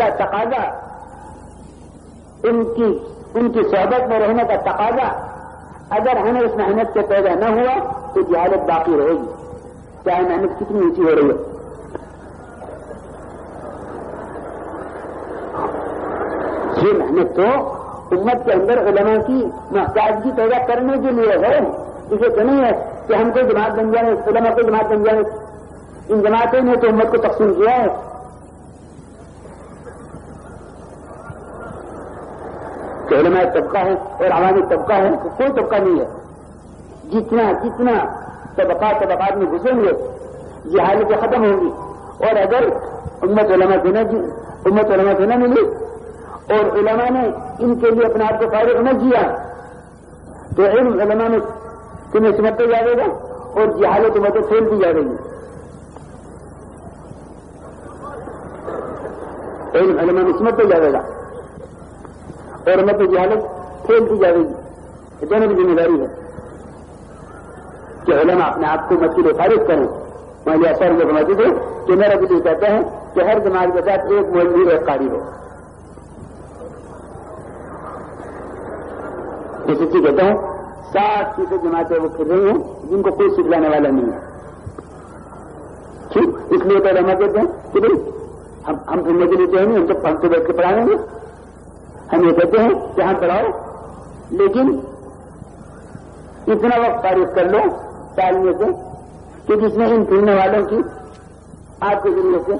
کا تقاضا، ان کی صحبت میں رہنے کا تقاضا اگر ہمیں اس محنت سے پیدا نہ ہوا تو جہالت باقی رہے گی، چاہے محنت کتنی اونچی ہو رہی ہے۔ یہ محنت تو امت کے اندر علماء کی محتاجگی پیدا کرنے کے لیے ہے، اسے تو نہیں ہے کہ ہم کو جماعت بن جائے، علماء کو جماعت بن جائے۔ ان جماعتوں نے تو امت کو تقسیم کیا ہے۔ کہ علماء طبقہ ہے اور عوامی طبقہ ہے، کوئی طبقہ نہیں ہے۔ جتنا طبقات میں گھسیں گے جہالتیں ختم ہوں گی، اور اگر امت علماء سے نہ ملی اور علماء نے ان کے لیے اپنے آپ کو فارغ نہ کیا تو علم علماء میں تمہیں سمجھتے جائے گا اور جہالت امتیں پھیلتی جا رہی ہے۔ علم علماء میں سمجھتے جائے گا اور امت میں جہالت پھیلتی جا رہی ہے۔ یہ دونوں کی ذمہ داری ہے کہ علماء اپنے آپ کو امت کے لیے فارغ کریں۔ مولوی اثر یہ فرماتے تھے کہ میرا دل یہ کہتا ہے کہ ہر جماعت کے ساتھ ایک مولوی ایک قاری ہو۔ یہ سچی کہتا ہوں 60% جماعتیں وہ پھر رہی ہیں جن کو کوئی سکھلانے والا نہیں ہے۔ ٹھیک، اس لیے تو علماء کہتے ہیں کہ بھائی ہم سننے کے لیے چاہیں گے، ہم تو بیٹھ کے پڑھائیں گے۔ ہم یہ کہتے ہیں کہ ہم پڑھاؤ، لیکن اتنا وقت فارغ کر لو سال میں سے کہ جس میں ان پھرنے والوں کی آپ کے ذریعے سے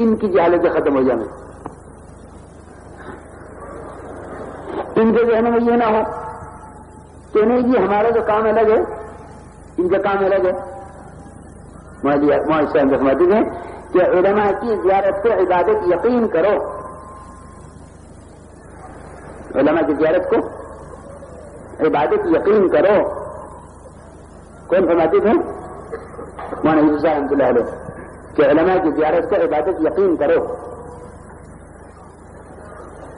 ان کی جہالتیں ختم ہو جائیں۔ ان کے ذہن میں یہ نہ ہو کہ نہیں جی ہمارا جو کام الگ ہے، ان کا کام الگ ہے۔ معاشرے میں فرماتے ہیں کہ علماء کی زیارت کو عبادت یقین کرو، علماء کی زیارت کو عبادت یقین کرو۔ کون فرماتے تھے؟ مولانا یوسف صاحب رحمۃ اللہ علیہ کہ علماء کی زیارت کو عبادت یقین کرو،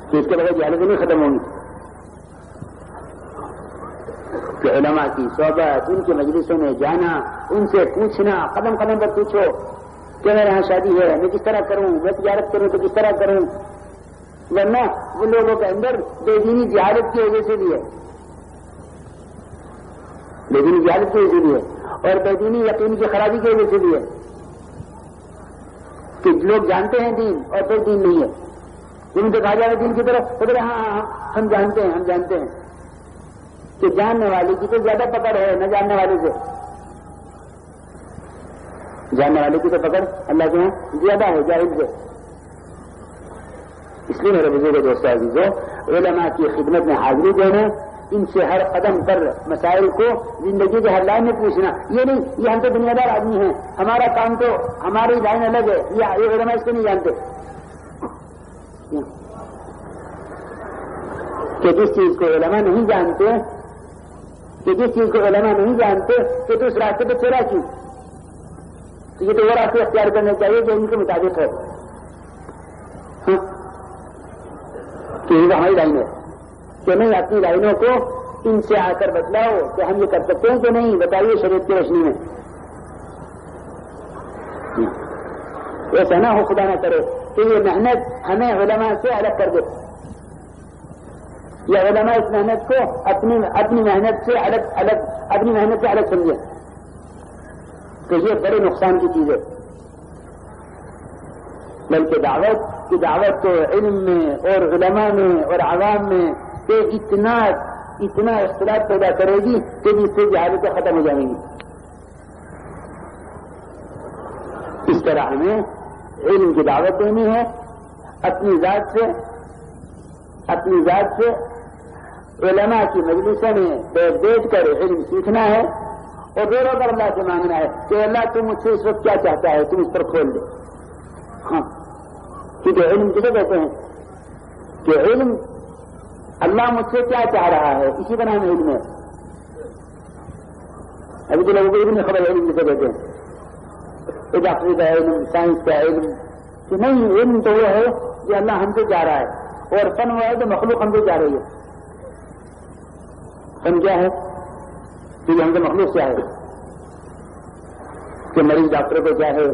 کہ اس کے بغیر جہالت نہیں ختم ہوں گی۔ کہ علماء کی صحبت، ان کے مجلسوں میں جانا، ان سے پوچھنا، قدم قدم پر پوچھو کہ میرے یہاں شادی ہے، میں کس طرح کروں، میں تجارت کروں تو کس طرح کروں۔ ورنہ وہ لوگوں کے اندر بے دینی جہالت کی وجہ سے بھی ہے، بے دینی جہالت کی وجہ سے بھی ہے، اور بے دینی یقین کی خرابی کی وجہ سے بھی ہے کہ لوگ جانتے ہیں دین اور پھر دین نہیں ہے۔ ان سے کہا جائے دین کی طرف تو بولے ہاں ہم جانتے ہیں کہ جاننے والے کی تو زیادہ پکڑ ہے نہ جاننے والے سے۔ جاننے والے کی تو پکڑ اللہ کے یہاں زیادہ ہے جاہل سے۔ اس لیے میرے بزرگ دوست عزیزوں، علماء کی خدمت میں حاضری دینا، ان سے ہر قدم پر مسائل کو زندگی کے ہر لائن میں پوچھنا، یہ نہیں یہ ہم تو دنیا دار آدمی ہیں، ہمارا کام تو ہماری لائن الگ ہے، یہ علماء اس کو نہیں جانتے کہ جس چیز کو علماء نہیں جانتے کہ تو اس راستے پہ چلا کیوں؟ تو یہ تو وہ راستے اختیار کرنے چاہیے جو ان کے مطابق ہے کہ یہ ہماری لائن ہے، کہ نہیں اپنی لائنوں کو ان سے آ کر بتلاؤ کہ ہم یہ کر سکتے ہیں کہ نہیں، بتائیے شریعت کی روشنی میں۔ ایسا نہ ہو خدا نہ کرے کہ یہ محنت ہمیں علماء سے الگ کر دے، یا علماء اس محنت کو اپنی محنت سے الگ سمجھے، تو یہ بڑے نقصان کی چیز ہے۔ بلکہ دعوت تو علم میں اور علماء میں اور عوام میں کہ اتنا اختلاف پیدا کرے گی کہ جس سے جہالتیں ختم ہو جائیں گی۔ اس طرح ہمیں علم کی دعوت دینی ہے، اپنی ذات سے علماء کی مجلسوں میں بیٹھ کر علم سیکھنا ہے، اور رو رو کر اللہ سے مانگنا ہے کہ اللہ تم مجھ سے اس وقت کیا چاہتا ہے، تم اس پر کھول دے۔ ہاں، کیونکہ علم کسے کہتے ہیں کہ علم اللہ مجھ سے کیا چاہ رہا ہے، اسی کا نام علم ہے۔ ابھی تو لوگوں کو علم خبر علم کسے کہتے ہیں، ڈاکٹری کا علم، سائنس کا علم، کہ نہیں علم تو وہ ہے جو اللہ ہم سے چاہ رہا ہے، اور فن وہ ہے جو مخلوق ہم سے چاہ رہی ہے۔ فن کیا ہے کہ ہم سے مخلوق چاہے، کہ مریض ڈاکٹر کو چاہے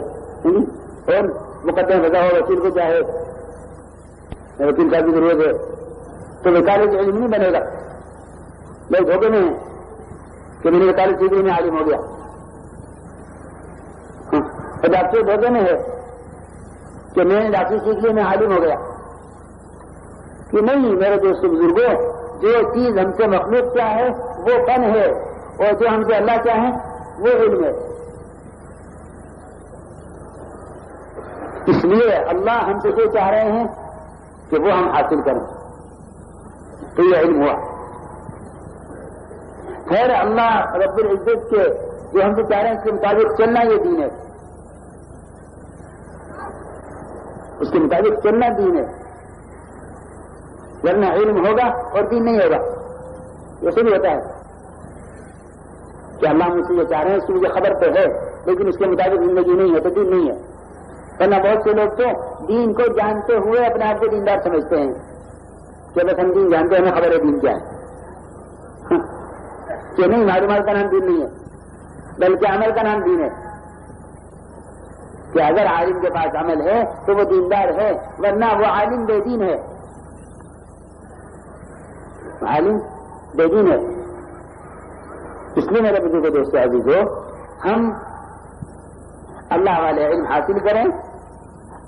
اور مقدمہ رضا ہو وکیل کو چاہے، وکیل صاحب کی ضرورت ہے تو وکالت علم نہیں بنے گا. لوگ دھوکے میں ہیں کہ میں نے وکالت سیکھ لی میں عالم ہو گیا. اور ڈاکٹر دھوکے میں ہے کہ میں نے ڈاکٹری سیکھ لی میں عالم ہو گیا. کہ نہیں میرے دوست بزرگوں، جو چیز ہم سے مخلوق چاہے وہ فن ہے، اور جو ہم سے اللہ چاہے وہ علم ہے. اس لیے اللہ ہم سے یہ چاہ رہے ہیں کہ وہ ہم حاصل کریں، تو یہ علم ہوا. خیر اللہ رب العزت کے جو ہم سے چاہ رہے ہیں اس کے مطابق چلنا یہ دین ہے، اس کے مطابق چلنا دین ہے. ورنہ علم ہوگا اور دین نہیں ہوگا. ایسے بھی ہوتا ہے کہ اللہ مجھ سے یہ چاہ رہے ہیں اس کی مجھے خبر تو ہے لیکن اس کے مطابق زندگی نہیں ہے تو دین نہیں ہے. ورنہ بہت سے لوگ تو دین کو جانتے ہوئے اپنے آپ کو دیندار سمجھتے ہیں کہ بس ہم دین جانتے ہیں، ہمیں خبر ہے دین کیا ہے. کہ نہیں، معلومات کا نام دین نہیں ہے بلکہ عمل کا نام دین ہے. کہ اگر عالم کے پاس عمل ہے تو وہ دیندار ہے، ورنہ وہ عالم بے دین ہے. عالم بے دین ہے. اس لیے میرے بزرگ دوست عزیزو، ہم اللہ والے علم حاصل کریں،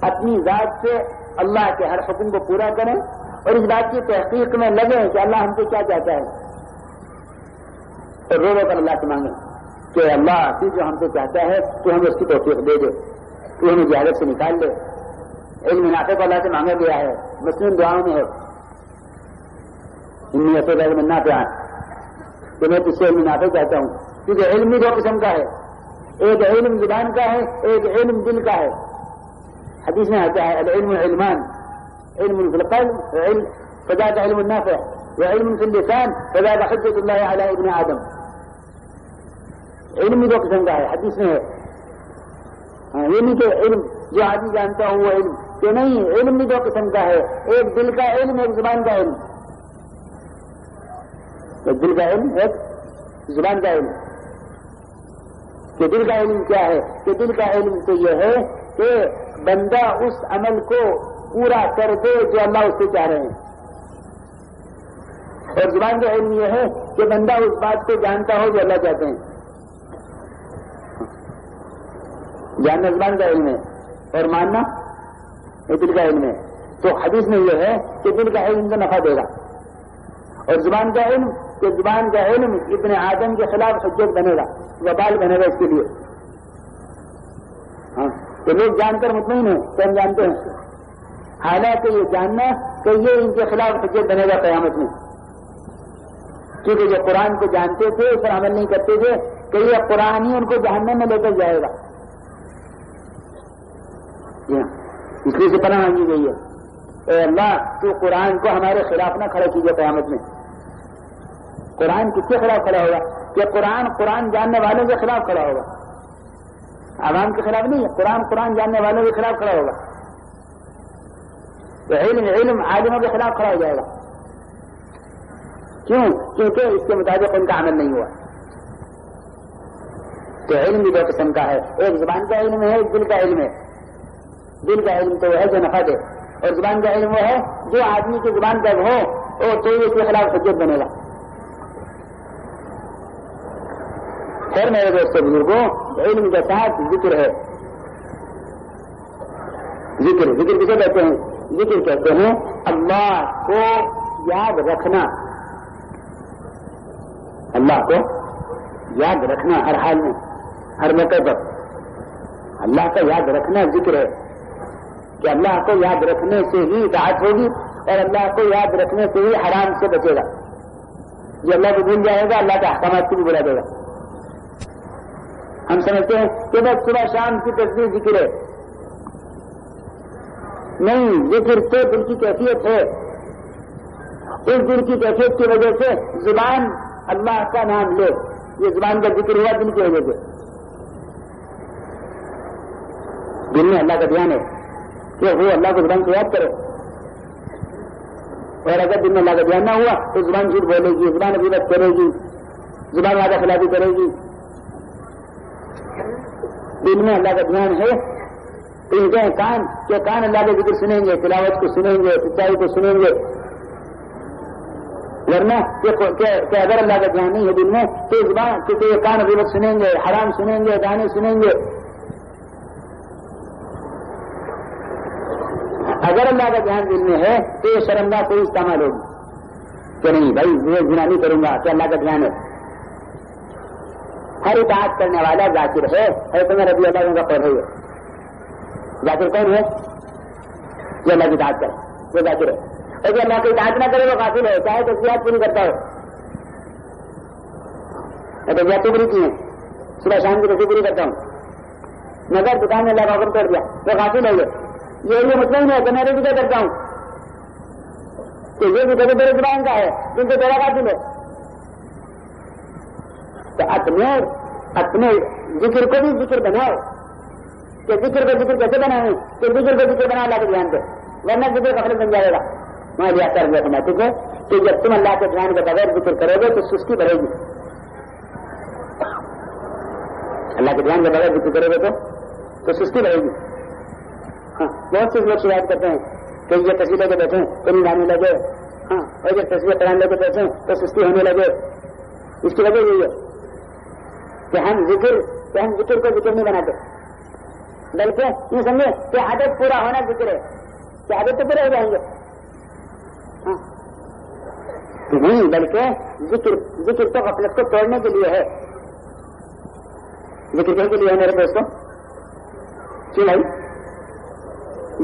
اپنی ذات سے اللہ کے ہر حکم کو پورا کریں، اور اس بات کی تحقیق میں لگیں کہ اللہ ہم سے کیا چاہتا ہے، اور رو رو کر اللہ سے مانگیں کہ اللہ تو جو ہم سے چاہتا ہے تو ہمیں اس کی توفیق دے دے، تو ہمیں جہالت سے نکال دے. علم نافع کو اللہ سے مانگا گیا ہے، مسلم دعاؤں میں ہے انی اسألک علما نافعا، کہ میں تجھ سے علم نافع چاہتا ہوں. کیونکہ علم بھی دو قسم کا ہے، ایک علم زبان کا ہے، ایک علم دل کا ہے. حدیث میں آتا ہے العلم علمان، علم فی القلب علم فذاک علم نافع، وعلم فی اللسان فذاک حجۃ اللہ علی ابن آدم. علم بھی دو قسم کا ہے، حدیث میں ہے. یہ نہیں کہ علم جو آدمی جانتا ہوں وہ علم، کہ نہیں، علم بھی دو قسم کا ہے، ایک دل کا علم ایک زبان کا علم. ایک دل کا علم ایک زبان کا علم. کہ دل کا علم کیا ہے؟ کہ دل کا علم تو یہ ہے کہ بندہ اس عمل کو پورا کر دے جو اللہ اس سے چاہ رہے ہیں، اور زبان کا علم یہ ہے کہ بندہ اس بات کو جانتا ہو جو اللہ چاہتے ہیں. جاننا زبان کا علم ہے اور ماننا یہ دل کا علم ہے. تو حدیث میں یہ ہے کہ دل کا علم کو نفع دے گا، اور زبان کا علم کہ زبان کا علم ابن آدم کے خلاف حجت بنے گا، وبال بنے گا اس کے لیے. تو لوگ جان کر مطمئن ہیں کہ ہم جانتے ہیں، حالانکہ یہ جاننا کہ یہ ان کے خلاف حجت بنے گا قیامت میں. کیونکہ جو قرآن کو جانتے تھے اس پر عمل نہیں کرتے تھے کہ یہ قرآن ہی ان کو جہنم میں لے کر جائے گا. اس لیے سے پناہ مانگی گئی ہے، اے اللہ تو قرآن کو ہمارے خلاف نہ کھڑا کیجیے قیامت میں. قرآن کس کے خلاف کھڑا ہوگا؟ کہ قرآن جاننے والوں کے خلاف کھڑا ہوگا، عوام کے خلاف نہیں ہے. قرآن جاننے والوں کے خلاف کھڑا ہوگا. تو علم عالموں کے خلاف کھڑا ہو جائے گا. کیوں؟ کیونکہ اس کے مطابق ان کا عمل نہیں ہوا. تو علم بھی دو قسم کا ہے، ایک زبان کا علم ہے ایک دل کا علم ہے. دل کا علم تو وہ ہے جو نفع دے، اور زبان کا علم وہ ہے جو آدمی کی زبان تک ہو اور تو اس کے خلاف حجت بنے گا. خیر میرے دوستوں بزرگوں، علم کے ساتھ ذکر ہے. ذکر کسے کہتے ہیں؟ ذکر کہتے ہیں اللہ کو یاد رکھنا. اللہ کو یاد رکھنا ہر حال میں، ہر موقع پر. اللہ کا یاد رکھنا ذکر ہے کہ اللہ کو یاد رکھنے سے ہی اطاعت ہوگی، اور اللہ کو یاد رکھنے سے ہی حرام سے بچے گا. جو اللہ کو بھول جائے گا اللہ کے احکامات کو بھی بلا دے گا. ہم سمجھتے ہیں کہ بس صبح شام کی تصویر ذکر ہے. نہیں، ذکر تو دل کی کیفیت ہے. اس دل کی کیفیت کی وجہ سے زبان اللہ کا نام لے. یہ زبان کا ذکر ہوا دل کی وجہ سے. دل میں اللہ کا دھیان ہے کہ وہ اللہ کو زبان سے یاد کرے، اور اگر دل میں اللہ کا دھیان نہ ہوا تو زبان جھوٹ بولے گی، زبان غیبت کرے گی، زبان وعدہ خلافی کرے گی. دل میں اللہ کا دھیان ہے ان کے کان کہ کان اللہ کے ذکر سنیں گے، تلاوت کو سنیں گے، سچائی کو سنیں گے، ورنہ کہ اگر اللہ کا دھیان نہیں ہے دل میں تو زبان کیونکہ یہ کان غیبت سنیں گے، حرام سنیں گے، گانے سنیں گے. اگر اللہ کا دھیان دل میں ہے تو یہ شرمگاہ کوئی استعمال ہوگی کہ نہیں بھائی یہ گناہ نہیں کروں گا کہ اللہ کا دھیان ہے. ہر اطاعت کرنے والا ذاکر ہے. حضرت عمر رضی اللہ عنہ کا قول ہے یہ. ذاکر کون ہے؟ جو اللہ کی اطاعت کرے وہ ذاکر ہے، اور جو اللہ کی اطاعت نہ کرے وہ غافل ہے، چاہے تسبیحات پوری کرتا ہو. تسبیحات پوری کی ہیں، صبح شام کی تسبیح پوری کرتا ہوں، مگر دکان میں اللہ کا حکم توڑ دیا وہ غافل ہے. یہ مطمئن ہے کہ میں بھی کیا کرتا ہوں کہ یہ بھی کبھی میرے زبان کا ہے جن سے تیرا غافل ہے. تو اپنے ذکر کو بھی ذکر بناؤ کہ ذکر کو ذکر کیسے بنائیں کہ ذکر کو ذکر بناؤ اللہ کے دھیان پہ، ورنہ ذکر غفلت بن جائے گا. میں لیا کر دیا سمجھتے تھے کہ جب تم اللہ کے دھیان کے بغیر ذکر کرو گے تو سستی بڑھے گی. اللہ کے دھیان کے بغیر ذکر کرو گے تو سستی بڑھے گی. ہاں بہت سے لوگ شکایت کرتے ہیں کہ یہ تصویر لے کے بیٹھے تو نیند آنے لگے، ہاں اور جب تصویر قرآن لے کے بیٹھے تو سستی ہونے لگے. اس کی وجہ یہی ہے کہ ہم ذکر کو ذکر نہیں بناتے، بلکہ یہ سمجھے کہ عادت پورا ہونا ذکر ہے، کہ عادت تو پورے ہو جائیں گے. ہاں نہیں، بلکہ ذکر تو غفلت کو توڑنے کے لیے ہے. ذکر کے لیے ہے میرے دوستوں، کیوں بھائی؟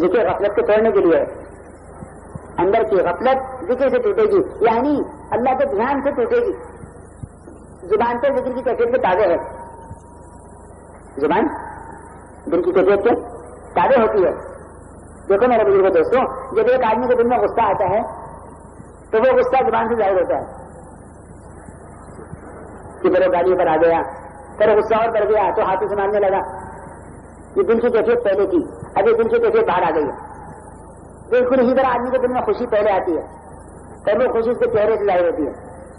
ذکر غفلت کو توڑنے کے لیے ہے. اندر کی غفلت ذکر سے ٹوٹے گی، یعنی اللہ کے دھیان سے ٹوٹے گی. زبان تو ذکر کی کیفیت کے تابع ہے، زبان دل کی کیفیت کے تابع ہوتی ہے. دیکھو میرے بزرگ دوستوں، جب ایک آدمی کے دل میں غصہ آتا ہے تو وہ غصہ زبان سے ظاہر ہوتا ہے کہ میرے گاڑی پر آ گیا، پھر غصہ اور بڑھ گیا تو ہاتھوں سے مارنے لگا. یہ دل کی کیفیت پہلے کی، ابھی دل کی کیفیت باہر آ گئی ہے. بالکل اسی طرح آدمی کے دل میں خوشی پہلے آتی ہے، پھر وہ خوشی اس کے چہرے سے ظاہر ہوتی ہے،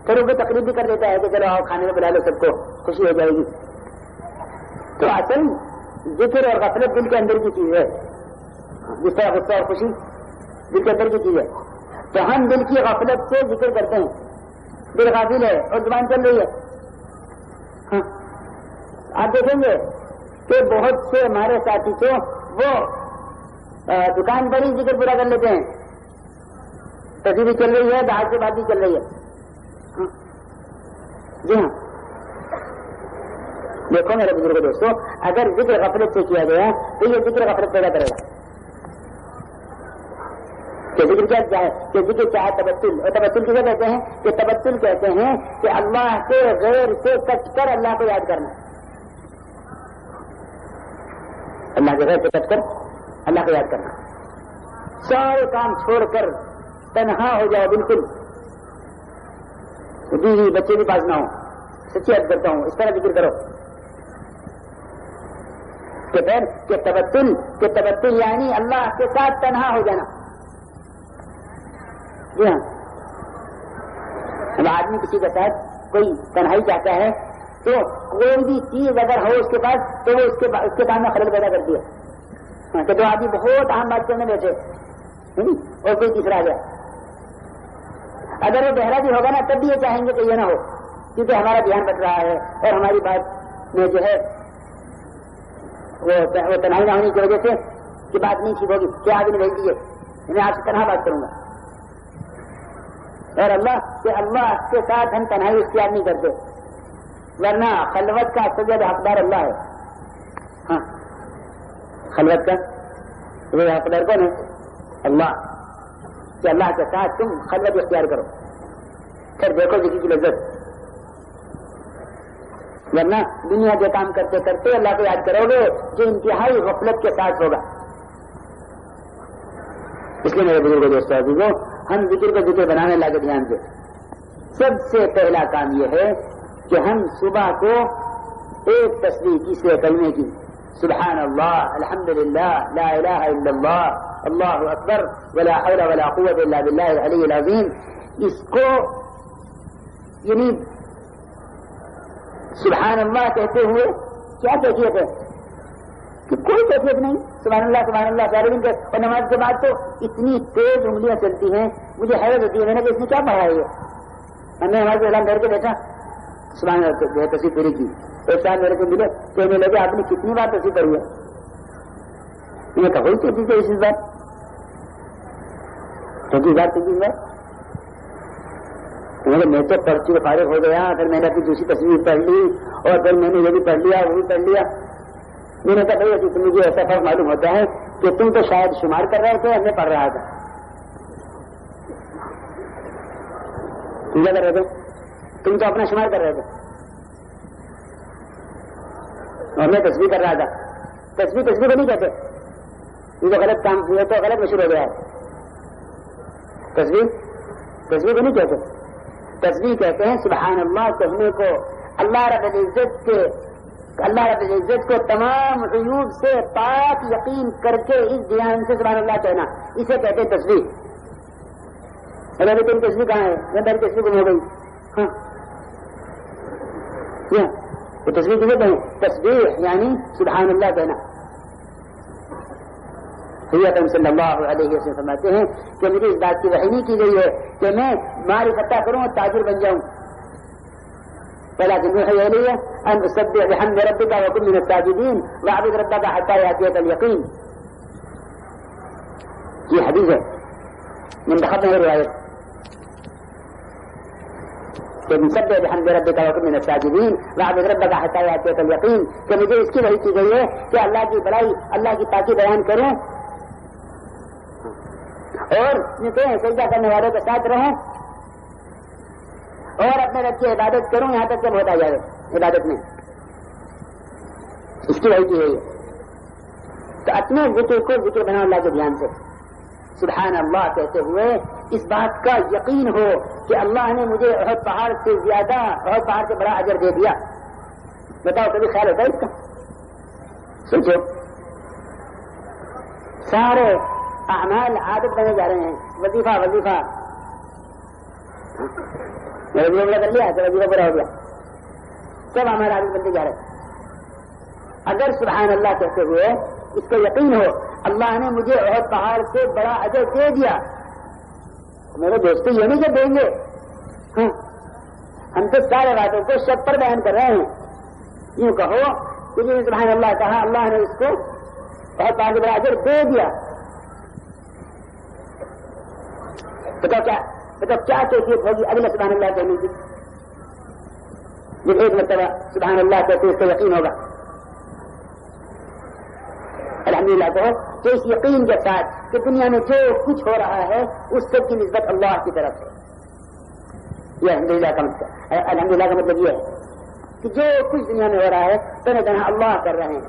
پھر وہ تقریب بھی کر دیتا ہے کہ چلو آؤ کھانے میں بلا لو، سب کو خوشی ہو جائے گی. تو اصل ذکر اور غفلت دل کے اندر کی چیز ہے، جس طرح غصہ اور خوشی دل کے اندر کی چیز ہے. تو ہم دل کی غفلت سے ذکر کرتے ہیں، دل غافل ہے اور زبان چل رہی ہے. ہاں آپ دیکھیں گے کہ بہت سے ہمارے ساتھی تو وہ دکان پر ہی ذکر پورا کر لیتے ہیں، تصویر بھی چل رہی ہے، داڑھ سے بات بھی چل رہی ہے. جی ہاں، دیکھو میرے بزرگ دوستوں، اگر ذکر غفلت سے کیا گیا تو یہ ذکر غفلت پیدا کرے گا. کہ ذکر کیا چاہے کہ ذکر چاہے تبتل، اور تبتل کسے کہتے ہیں؟ کہ تبتل کہتے ہیں کہ اللہ کے غیر سے کٹ کر اللہ کو یاد کرنا. اللہ کے غیر سے کٹ کر اللہ کو یاد کرنا، سارے کام چھوڑ کر تنہا ہو جاؤ بالکل، بیوی بچے بھی پاس نہ ہوں، سچی عرض کرتا ہوں اس طرح ذکر کرو. کہ پھر کہ تبتل یعنی اللہ کے ساتھ تنہا ہو جانا. جی ہاں، اب آدمی کسی کے ساتھ کوئی تنہائی چاہتا ہے تو کوئی بھی چیز اگر ہو اس کے پاس تو وہ اس کے کام میں خلل پیدا کرتی ہے. کہ دو آدمی بہت اہم بات کرنے بیٹھے اور کوئی تیسرا آ گیا، اگر وہ بہرا بھی ہوگا نا تب بھی یہ چاہیں گے کہ یہ نہ ہو، کیونکہ ہمارا دھیان بٹ رہا ہے اور ہماری بات میں جو ہے وہ تنہائی نہ ہونے کی وجہ سے کہ بات نہیں ٹھیک ہوگی، کیا آدمی بھیج دیجیے میں آپ سے تنہا بات کروں گا. اور اللہ کے ساتھ ہم تنہائی اختیار نہیں کرتے، ورنہ خلوت کا سید حقدار اللہ ہے. ہاں خلوت کا وہ حقدار کون ہے؟ اللہ. کہ اللہ کے ساتھ تم خلوت اختیار کرو، پھر دیکھو ذکر کی لذت. ورنہ دنیا کے کام کرتے کرتے اللہ کو یاد کرو گے جو انتہائی غفلت کے ساتھ ہوگا. اس لیے میرے بزرگ دوستوں عزیزوں، ہم ذکر کو ذکر بنانے لگے دھیان سے. سب سے پہلا کام یہ ہے کہ ہم صبح کو ایک تسبیح تیسرے کلمے کی، سبحان اللہ، الحمدللہ، لا الہ الا اللہ، اللہ اکبر، ولا حول ولا قوت الا باللہ العلی العظیم، اس کو یعنی سبحان اللہ کہتے ہوئے کیا کیفیت ہے کہ کوئی کیفیت نہیں، سبحان اللہ سارے دن کے، اور نماز کے بعد تو اتنی تیز انگلیاں چلتی ہیں، مجھے حیرت ہوتی ہے، میں نے کہا اس نے کیا پڑھا ہے یہ؟ ہم نے نماز اعلان کر کے بیٹھا، سبحان اللہ جو ہے تصویر پوری کی، ایک سال میرے کو ملے کہنے لگے آپ نے کتنی بار تصویر پڑھی ہے؟ میں نے کہا وہی تو چیز ہے اس بات، کیونکہ بات تو چیز بات میں تو پڑھ چکے فارغ ہو گیا، پھر میں نے اپنی دوسری تصویر پڑھ لی اور پھر میں نے یہ بھی پڑھ لیا وہ بھی پڑھ لیا۔ میں نے کہا بھائی تم مجھے ایسا فرق معلوم ہوتا ہے کہ تم تو شاید شمار کر رہے تھے، میں پڑھ رہا تھا، کر رہے تھے تم تو اپنا شمار کر رہے تھے اور میں تصویر کر رہا تھا۔ تصویر کو نہیں کہتے، یہ تو غلط کام کیا تو غلط مشہور ہو گیا ہے۔ تصویر کو نہیں کہتے، تصویر کہتے ہیں سبحان اللہ کہنے کو، اللہ رب العزت کو تمام عیوب سے پاک یقین کر کے اس دھیان سے سبحان اللہ کہنا، اسے کہتے ہیں تصویر۔ تم تصویر کہاں ہے؟ میں میری تصویر گم ہو گئی، ہاں یہ تصویر کسے کہیں؟ تصویر یعنی سبحان اللہ کہنا۔ حضرت صلی اللہ علیہ وسلم فرماتے ہیں کہ مجھے اس بات کی وحی نہیں کی گئی ہے کہ میں معرفت کروں اور تاجر بن جاؤں، ولكن يوحى إلي أن أسبح بحمد ربك وكن من الساجدين واعبد ربك حتى يأتيك اليقين۔ یہ حدیث ہے منتخب ہے روایت کہ نسبح بحمد ربك وكن من الساجدين واعبد ربك حتى يأتيك اليقين، کہ مجھے اس کی وحی کی گئی ہے کہ اللہ کی بڑائی اللہ کی پاکی بیان کروں اور سجدہ کرنے والوں کے ساتھ رہوں اور اپنے رب کی عبادت کروں یہاں تک کہ موت آ جائے عبادت میں، اس کی وجہ کی ہے یہ۔ تو اپنے ذکر کو ذکر بنا اللہ کے دھیان سے سبحان اللہ کہتے ہوئے اس بات کا یقین ہو کہ اللہ نے مجھے احد پہاڑ سے زیادہ، احد پہاڑ سے بڑا اجر دے دیا۔ بتاؤ کبھی خیال ہوتا ہے اس کا؟ سوچو، سارے اعمال عادت بنے جا رہے ہیں، وظیفہ وظیفہ کر لیا تو وظیفہ پورا ہو گیا، سب ہمارے عادت بنتے جا رہے ہیں۔ اگر سبحان اللہ کہتے ہوئے اس کو یقین ہو اللہ نے مجھے احد پہاڑ سے بڑا اجر دے دیا، میرے دوستوں یہ نہیں کہ دیں گے، ہم تو سارے باتوں کو شب پر بیان کر رہے ہیں۔ یوں کہو کہ جس نے سبحان اللہ کہا اللہ نے اس کو احد پہاڑ سے بڑا اجر دے دیا۔ بتاؤ کیا کیفیت ہوگی اگلے سبحان اللہ کہنے کی؟ جب ایک مرتبہ سبحان اللہ کہتے اس کو یقین ہوگا، الحمدللہ کہو کہ اس یقین کے ساتھ کہ دنیا میں جو کچھ ہو رہا ہے اس سب کی نسبت اللہ کی طرف ہے۔ یہ الحمدللہ کا مطلب یہ ہے کہ جو کچھ دنیا میں ہو رہا ہے طرح اللہ کر رہے ہیں،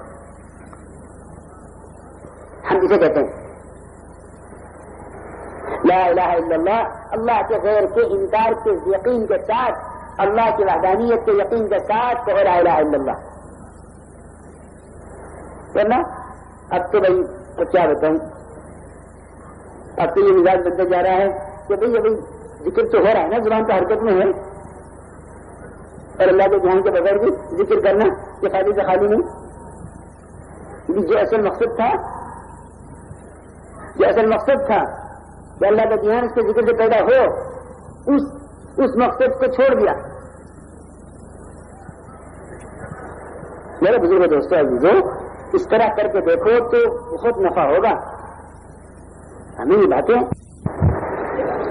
ہم اسے کہتے ہیں لا الہ الا اللہ، اللہ کے غیر کے انکار کے یقین کے ساتھ، اللہ کی وحدانیت کے یقین کے ساتھ کہو لا الہ الا اللہ۔ ورنہ اب تو بھائی تو کیا بتاؤں، اب تو یہ مزاج بنتا جا رہا ہے کہ بھائی ذکر تو ہو رہا ہے نا، زبان تو حرکت میں ہے، اور اللہ کے دھیان کے بغیر بھی ذکر کرنا یہ خالی سے خالی نہیں۔ جو اصل مقصد تھا کہ اللہ کا دھیان اس کے ذکر سے پیدا ہو، اس مقصد کو چھوڑ دیا۔ میرے بزرگ دوستوں عزیزو، اس طرح کر کے دیکھو تو بہت نفع ہوگا۔ ہمیں یہ باتیں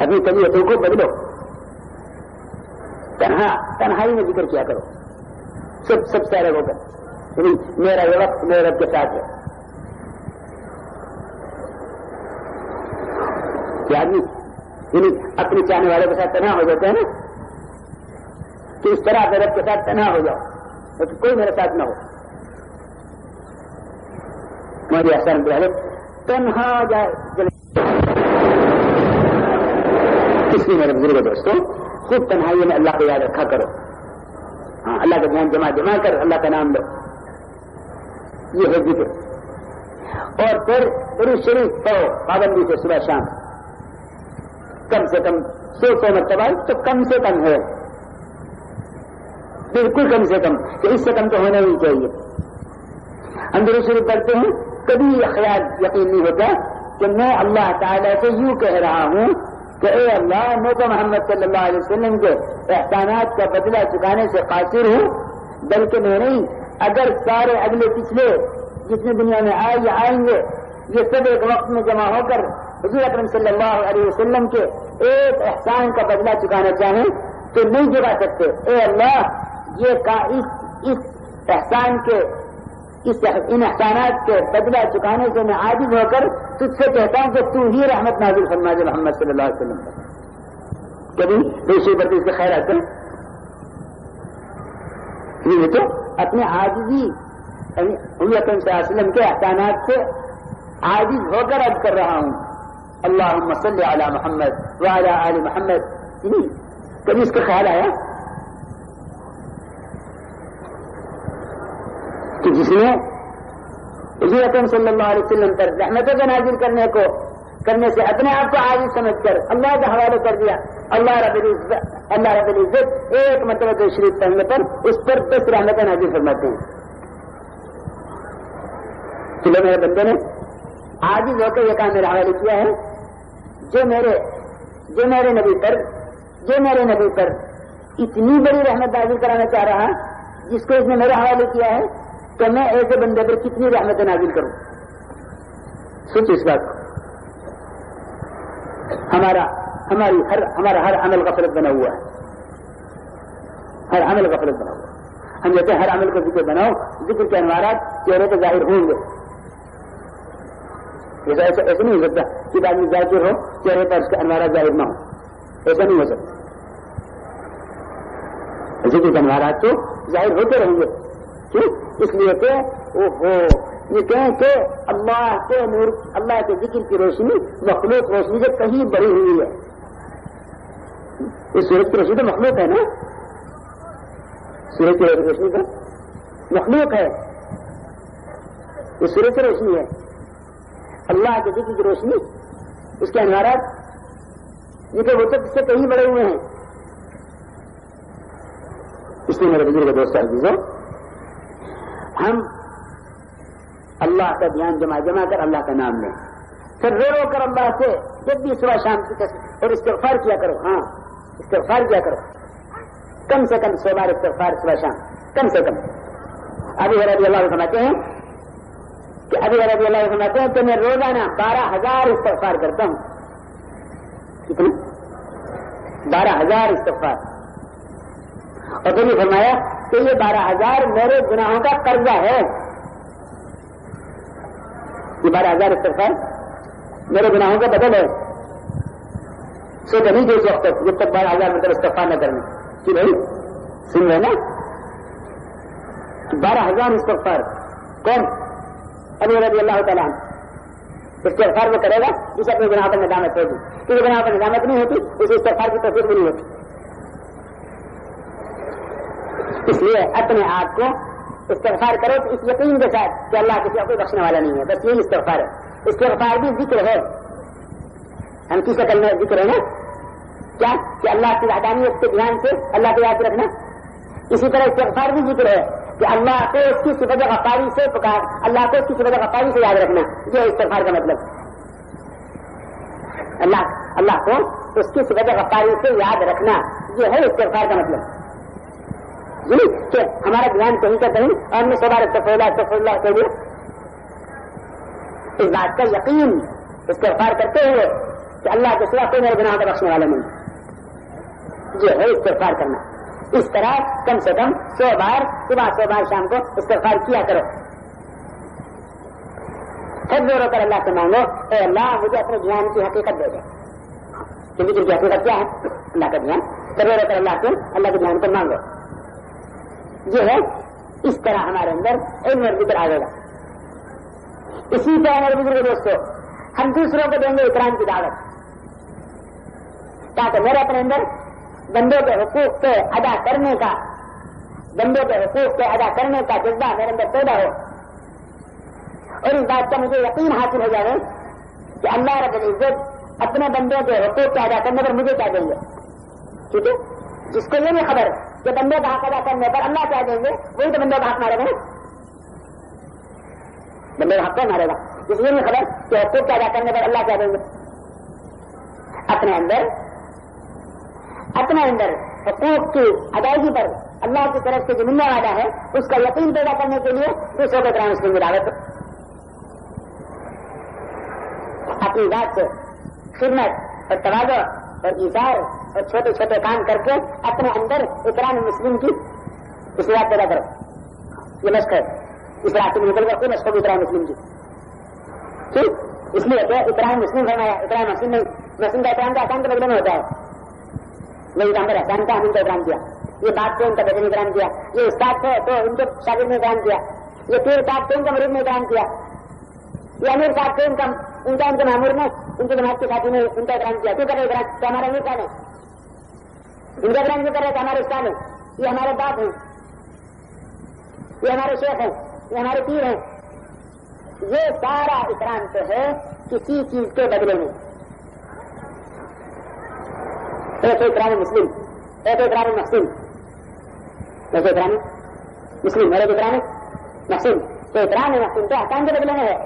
اپنی طبیعتوں کو بدلو، تنہائی میں ذکر کیا کرو، سب سے الگ ہو کر، میرا یہ وقت میرے رب کے ساتھ ہے۔ آدمی یعنی اپنے چاہنے والوں کے ساتھ تنہا ہو جاتا ہے نا، کہ اس طرح اپنے رب کے ساتھ تنہا ہو جاؤ، کوئی میرے ساتھ نہ ہو۔ میری احسان بہت تنہا جائے، اس لیے میرے بزرگ دوستوں خود تنہائی میں اللہ کو یاد رکھا کرو، ہاں اللہ کا دھیان جمع کر اللہ کا نام لو، یہ ہے ذکر۔ اور پھر درود شریف پڑھو پابندی سے صبح شام، کم سے کم 100 مرتبہ تو کم سے کم ہے، بالکل کم سے کم، کہ اس سے کم تو ہونا ہی چاہیے۔ ہم درود شریف پڑھتے ہیں کبھی یہ خیال یقین نہیں ہوتا کہ میں اللہ تعالیٰ سے یوں کہہ رہا ہوں کہ اے اللہ میں تو محمد صلی اللہ علیہ وسلم کے احسانات کا بدلہ چکانے سے قاصر ہوں، بلکہ میں نہیں، اگر سارے اگلے پچھلے جتنے دنیا میں آئے یا آئیں گے یہ سب ایک وقت میں جمع ہو کر حضور اکرم صلی اللہ علیہ وسلم کے ایک احسان کا بدلہ چکانا چاہیں تو نہیں چکا سکتے۔ اے اللہ اس احسان کے ان احسانات کے بدلہ چکانے سے میں عاجز ہو کر تجھ سے کہتا ہوں کہ تو ہی رحمت نازل فرما دے محمد صلی اللہ علیہ وسلم پر۔ کبھی دوسری پر اس کے خیر آتے ہیں تو اپنے عاجزی حضور اکرم صلی اللہ علیہ وسلم کے احسانات سے عاجز ہو کر عرض کر رہا ہوں اللہم صلی علی محمد وعلی آل محمد۔ کبھی اس کا خیال آیا کہ جس نے حضور اکرم صلی اللہ علیہ وسلم پر رحمتوں کا نازل کرنے سے اپنے آپ کو عاجز سمجھ کر اللہ کے حوالے کر دیا، اللہ رب العزت ایک مرتبہ جو شریف پڑھنے پر اس پر 10 رحمتیں نازل فرماتے ہیں۔ چلو میرے بندے نے عاجز ہو کر یہ کام میرے حوالے کیا ہے، جو میرے نبی پر اتنی بڑی رحمت نازل کرانا چاہ رہا جس کو اس نے میرے حوالے کیا ہے، تو میں ایسے بندے پر کتنی رحمتیں نازل کروں۔ سوچ اس بات کو، ہمارا ہر عمل غفلت بنا ہوا ہے، ہر عمل غفلت بنا ہوا ہے۔ ہم کہتے ہیں ہر عمل کو ذکر بناؤ، ذکر کے انوارات چہرے پہ ظاہر ہوں گے۔ ایسا نہیں ہو سکتا کہ آدمی ذاکر ہو چہرے پر اس کے انوارات ظاہر نہ ہو، ایسا نہیں ہو سکتا۔ ذکر کے انوارات تو ظاہر ہوتے رہیں گے، کیوں؟ اس لیے کہ یہ کہیں کہ اللہ کے نور، اللہ کے ذکر کی روشنی مخلوق روشنی سے کہیں بڑی ہوئی ہے۔ اس سورج کی روشنی تو مخلوق ہے نا، سورج کی روشنی تو مخلوق ہے، اس سورج کی روشنی ہے۔ اللہ کے ذکر کی روشنی، اس کے انوارات یہ کہ وہ تو اس سے کہیں بڑے ہوئے ہیں۔ اس لیے میرے بزرگ دوست عزیزوں، ہم اللہ کا دھیان جمع کر اللہ کا نام لیں، پھر رو کر اللہ سے جب بھی صبح شام کی اور استغفار کیا کرو۔ ہاں استغفار کیا کرو، کم سے کم 100 بار استغفار صبح شام، کم سے کم۔ ابھی رضی اللہ فرماتے ہیں کہ میں روزانہ 12,000 استغفار کرتا ہوں۔ کتنے؟ 12,000 استغفار۔ اور پھر یہ فرمایا کہ یہ 12,000 میرے گناہوں کا قرضہ ہے۔ یہ 12,000 استغفار میرے گناہوں کا بدل ہے۔ سو نہیں دے اس وقت تک جب تک 12,000 مطلب استغفار نہ کرنے کہ بھائی سن رہے نا، 12,000 استغفار کون؟ ابھی رضی اللہ تعالیٰ استغفار وہ کرے گا جسے اپنے گناہ پر ندامت ہوگی، کیونکہ گناہ پر ندامت نہیں ہوتی اسے استغفار کی توفیق بھی نہیں ہوتی۔ اس لیے اپنے آپ کو استغفار کرو تو اس یقین کے ساتھ کہ اللہ کسی کو بخشنے والا نہیں ہے، بس یہی استغفار ہے۔ استغفار بھی ذکر ہے، ہم کی شکل میں ذکر ہے نا، کیا کہ اللہ کی وحدانیت کے دھیان سے اللہ کو یاد رکھنا۔ اسی طرح استغفار بھی ذکر ہے کہ اللہ کو اس کی صفت غفاری سے پکار، اللہ کو اس کی صفت غفاری سے یاد رکھنا، یہ استغفار کا مطلب۔ اللہ کو اس کی صفت غفاری سے یاد رکھنا، یہ ہے استغفار کا مطلب۔ کہ ہمارا دھیان کہیں کا کہیں اور ہم نے 100 بار استغفر اللہ کہہ دیا، اس بات کا یقین استغفار کرتے ہوئے کہ اللہ کے سوا کوئی میرے گناہ کا بخشنے والا نہیں، یہ ہے استغفار کرنا۔ اس طرح کم سے کم 100 بار صبح، 100 بار شام کو استغفار کیا کرو۔ پھر زور کر اللہ سے مانگو، اے اللہ مجھے اپنے دھیان کی حقیقت دے دے۔ ذکر کی حقیقت کیا ہے؟ اللہ کا دھیان۔ پھر زور کر اللہ سے اللہ کے دھیان کو مانگو۔ یہ ہے، اس طرح ہمارے اندر علم اور ذکر آ جائے گا۔ اسی طرح میرے بزرگ دوستوں، ہم دوسروں کو دیں گے اکرام کی دعوت، تاکہ میرے اپنے اندر بندوں کے حقوق کے ادا کرنے کا جذبہ میرے اندر پیدا ہو، اور اس بات کا مجھے یقین حاصل ہو جائے کہ اللہ رب العزت اپنے بندوں کے حقوق کے ادا کرنے پر مجھے کیا دیں گے۔ ٹھیک ہے، جس کو یہ نہیں خبر کہ بندوں کا حق ادا کرنے پر اللہ کیا دیں گے، وہی تو بندوں کا حق مارے گا نا۔ بندے حق کو مارے گا. اس لیے نہیں خبر کہ حقوق کیا ادا کرنے پر اللہ کیا دیں گے. اپنے اندر حقوق کی ادائیگی پر اللہ کی طرف سے جو ملنے والا ہے اس کا یقین پیدا کرنے کے لیے دوسروں کو قرآن مسلم کی دعوت. اپنی ذات سے خدمت اور تواضع اور ایثار اور چھوٹے چھوٹے کام کر کے اپنے اندر اقرار مسلم کی اصلاح پیدا کرو. یہ مشق ہے. اس راستے میں نکل کر کوئی مشق ہوگی اقرار مسلم کی. ٹھیک اس لیے کہ اقرار مسلم فرمایا. اقرار مسلم نہیں. مسلم کا اقرام کا احسان کے بدلے میں ہوتا ہے. یہ پیغمبر احسان کا ہم ان کو اقرام کیا. یہ بات کو ان کا بیٹے نے اقرام کیا. یہ استاد تھے تو ان کے شاگرد نے اقرام کیا. یہ پیر صاحب تھے ان کا مرید نے اقرام کیا. یہ امیر صاحب تھے ان کے معمور نے ان کے جماعت کے ساتھی نے ان کا اقرام کیا. کیوں کر رہے اقرام؟ تو ہمارا امیر صاحب ہے. ان کا اقرام کیوں کر رہے تھے؟ ہمارے استاد ہیں. یہ ہمارے باپ ہیں. یہ ہمارے شیخ ہیں. یہ ہمارے پیر ہیں. یہ سارا اقرام تو ہے کسی چیز کے بدلے میں. ایک اقرام مسلم, ایک اقرام محسن, ایک اقرام مسلم اور ایک اقرام محسن. تو اقرام محسن تو احکام کے بدلے میں ہے.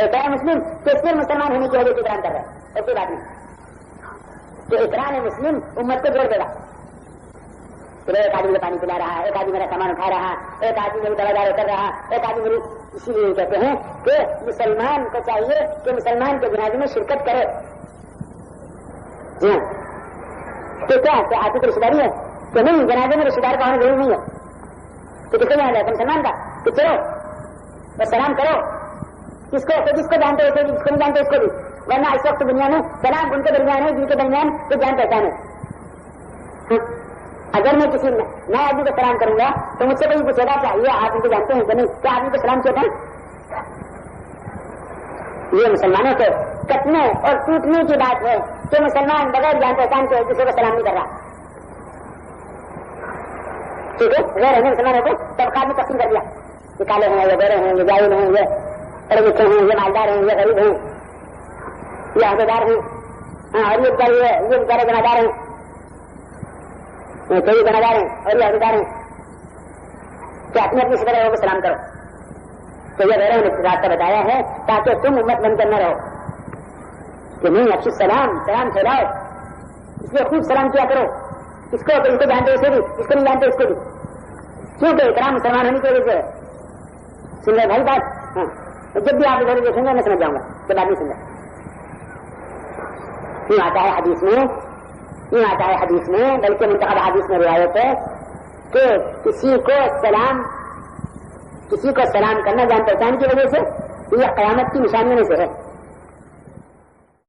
اقرام مسلم تو صرف مسلمان ہونے کی وجہ سے اقرام کر رہا ہے. ایسی بات نہیں کہ اقرام مسلم امت کو جوڑ دے گا. ایک آدمی کو پانی پلا رہا ہے, ایک آدمی میرا سامان اٹھا رہا, ایک آدمی میری دوا کر رہا, ایک آدمی میری. اسی لیے کہتے ہیں کہ مسلمان کو چاہیے کہ مسلمان کے جنازے میں شرکت کرے. جی ہاں, تو کیا آپ کی رشتے داری ہے کہ نہیں؟ جنازے میں رشتے دار کا ہونا ضروری نہیں ہے. تو کس کو جانا ہے؟ مسلمان کا. تو چلو بس سلام کرو. کس کو جانتے ہو, جس کو نہیں جانتے اس کو بھی. ورنہ اس وقت دنیا میں سلام ان کے درمیان ہے جن کے درمیان تو جان پہچان ہے. اگر میں کسی نئے آدمی کو سلام کروں گا تو مجھ سے کوئی پوچھے گا کہ یہ آپ ان کو جانتے ہیں کہ نہیں؟ کیا آدمی کو سلام کیا تھا؟ یہ مسلمانوں کے کٹنے اور ٹوٹنے کی بات ہے کہ مسلمان بغیر جان پہچان کے دوسرے کو سلام نہیں کر رہا. ٹھیک ہے, غیر ہمیں مسلمانوں کو طبقات میں تقسیم کر دیا. یہ کالے ہیں, یہ گورے ہیں, یہ جاہل ہیں, یہ پڑھے لکھے ہیں, یہ مالدار ہیں, یہ غریب ہیں, یہ عہدیدار ہیں, اور یہ بیچارے جنادار ہیں, کئی جنادار ہیں اور یہ عہدیدار ہیں. کہ اپنی اپنی صدر کو سلام کرو. تو یہ غیروں نے راستہ بتایا ہے تاکہ تم امت بن کر نہ رہو کہ نہیں افشی سلام پھیلاؤ. اس لیے خوب سلام کیا کرو. اس کو جانتے اسے بھی, اس کو نہیں جانتے اس کو بھی. کیونکہ اکرام مسلمان ہونے کی وجہ سے. سن رہے بھائی بات؟ ہاں, جب بھی آپ ادھر دیکھیں گے میں سمجھ جاؤں گا کہ بات نہیں سن رہا. یہ آتا ہے حدیث میں, بلکہ منتخب حدیث میں روایت ہے کہ کسی کو سلام کرنا جان پہچان کی وجہ سے یہ قیامت کی نشانیوں میں سے ہے.